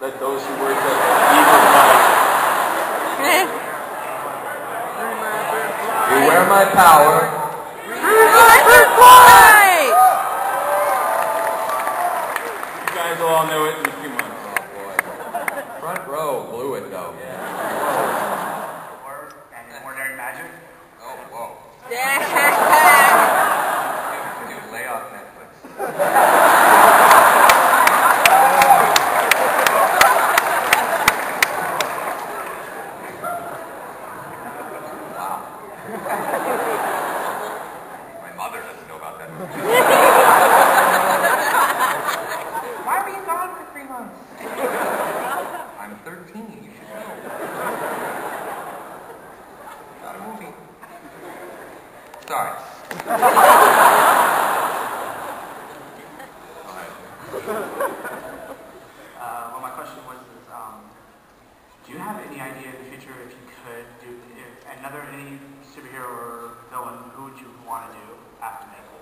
Let those who worship evil beware my power. You guys will all know it in a few months. Oh boy. Front row blew it though. Or and ordinary magic. Oh, whoa. Dude, lay off Netflix. Wow. My mother doesn't know about that movie. Why were you gone for 3 months? I'm 13, you should know. Not a movie. Sorry. Well, my question was, do you have any idea in the future if you could do any superhero or villain, who would you want to do after Nickel?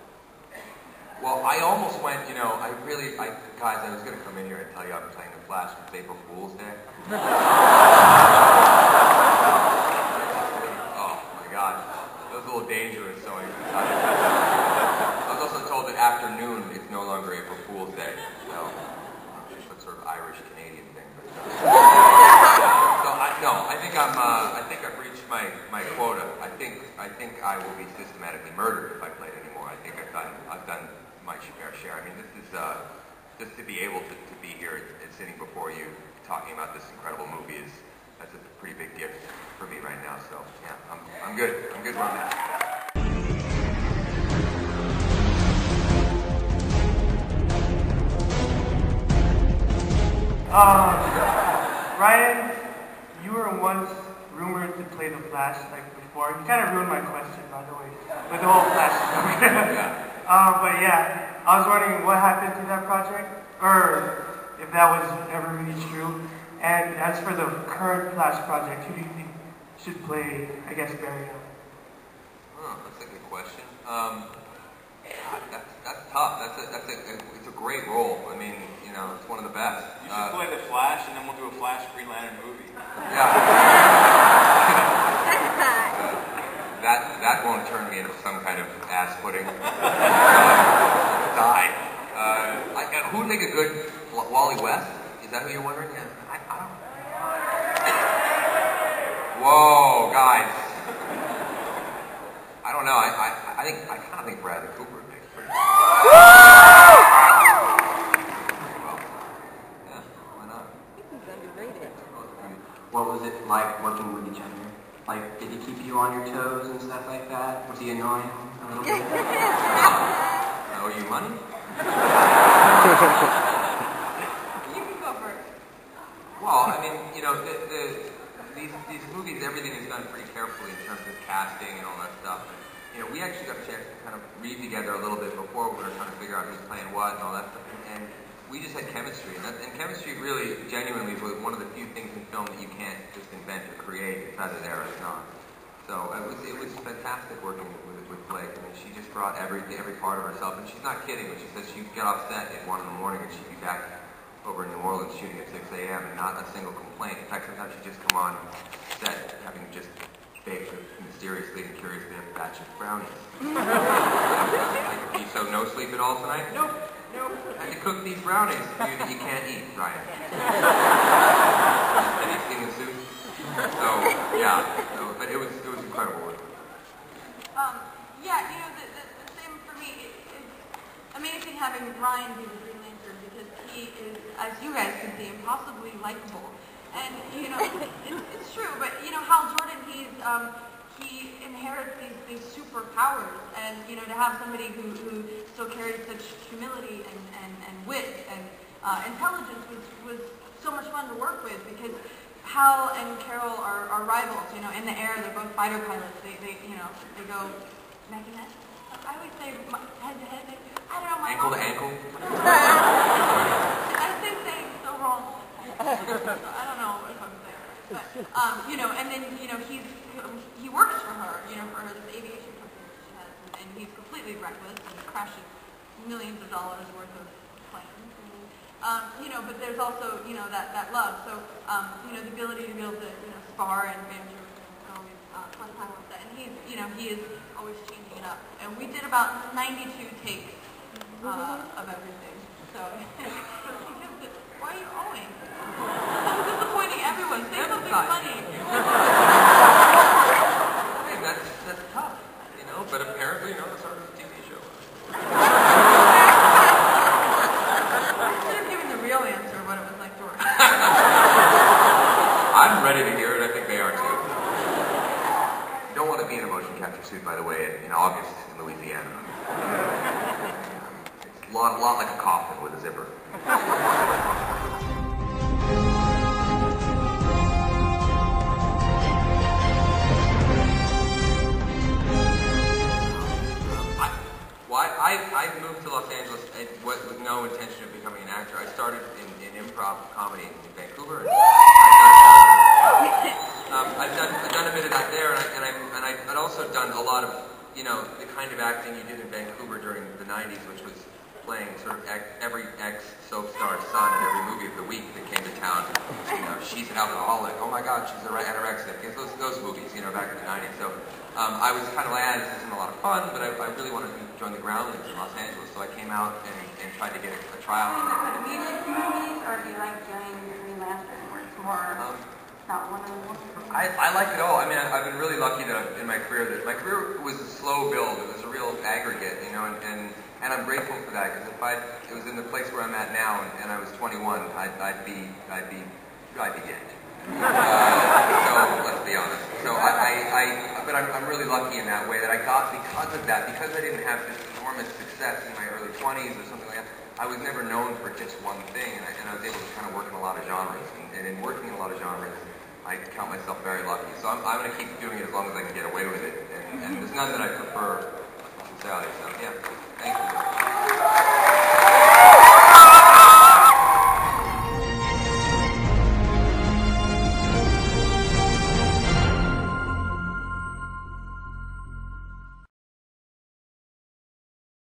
Well, I almost went, guys, I was going to come in here and tell you I've been playing The Flash with April Fool's Day. Oh, my God. That was a little dangerous, so I was also told that afternoon it's no longer April Fool's Day. So, some sort of Irish-Canadian thing. I think I've reached my quota. I think I will be systematically murdered if I played anymore. I think I've done my fair share. I mean, this is just to be able to be here and sitting before you talking about this incredible movie that's a pretty big gift for me right now. So yeah, I'm good. I'm good where I'm at. Ryan, you were once rumored to play the Flash before. You kind of ruined my question, by the way, with the whole Flash story. But yeah, I was wondering what happened to that project, or if that was ever really true. And as for the current Flash project, who do you think should play, I guess, Barry? That's a good question. That's tough. It's a great role. I mean, it's one of the best. You should play the Flash, and then we'll do a Flash Green Lantern movie. Yeah. That won't turn me into some kind of ass pudding. Die. Who'd make a good Wally West? Is that who you're wondering? Yeah. I don't. Whoa, guys. I don't know. I kind of think Bradley Cooper would make it pretty good. Yeah, why not? He's underrated. What was it like working with each other? Like, did he keep you on your toes and stuff like that? Was he annoying a little bit? I owe you money? You can go first. Well, I mean, these movies, everything is done pretty carefully in terms of casting and all that stuff. And, we actually got a chance to kind of read together a little bit before we were trying to figure out who's playing what and all that stuff. And we just had chemistry. And chemistry really, genuinely, was one of the few things in film that you can't just invent or create. It's either there or it's not. So it was fantastic working with Blake. I mean, she just brought every part of herself. And she's not kidding when she says she'd get off set at 1 in the morning and she'd be back over in New Orleans shooting at 6 a.m. and not a single complaint. In fact, sometimes she'd just come on set having just baked mysteriously and curiously a batch of brownies. You so no sleep at all tonight? Nope. I had to cook these brownies for you that you can't eat, Ryan. And he's seen the soup. So, yeah. But it was incredible work. Yeah, the same for me. It's amazing having Ryan be the Green Lantern because he is, as you guys can see, impossibly likable. And, it's true, but, Hal Jordan, he inherits these superpowers, and, to have somebody who still carries such humility and wit and intelligence was so much fun to work with because Hal and Carol are rivals, in the air, they're both fighter pilots, they go neck and neck. I always say head to head, I don't know, ankle to ankle? I say things so wrong. I don't know if I'm there. But, and then, he works for her, for this aviation company that she has, and he's completely reckless and crashes millions of dollars worth of planes. But there's also, that love. So, the ability to be able to, spar and banter is always fun time with that. And he is always changing it up. And we did about 92 takes of everything. So, why are you owing? I'm disappointing everyone. Say something funny. Hey, that's tough, but apparently, that's sort of a TV show. I should have given the real answer of what it was like to work. I'm ready to hear it. I think they are too. You don't want to be in a motion capture suit, by the way, in August in Louisiana. It's a lot like a coffin with a zipper. I moved to Los Angeles with no intention of becoming an actor. I started in improv comedy in Vancouver. I've done a bit of that there, and I'd also done a lot of the kind of acting you did in Vancouver during the '90s, which was playing sort of every ex-soap star's son in every movie of the week that came to town. She's an alcoholic. Oh my God, she's anorexic. Those movies, back in the '90s. So I was kind of like, this isn't a lot of fun, but I really wanted to join the groundlings in Los Angeles, so I came out and tried to get a trial. Music movies, or do you like doing remastered where it's more not one of the ones? I like it all. I mean, I've been really lucky that in my career was a slow build. It was a real aggregate, and I'm grateful for that, because if it was in the place where I'm at now and I was 21, I'd be gay. So let's be honest. So but I'm really lucky in that way that I got, because of that, because I didn't have this enormous success in my early 20s or something like that. I was never known for just one thing, and I was able to kind of work in a lot of genres. And in working in a lot of genres, I count myself very lucky. So I'm going to keep doing it as long as I can get away with it. And there's none that I prefer, hospitality. So yeah.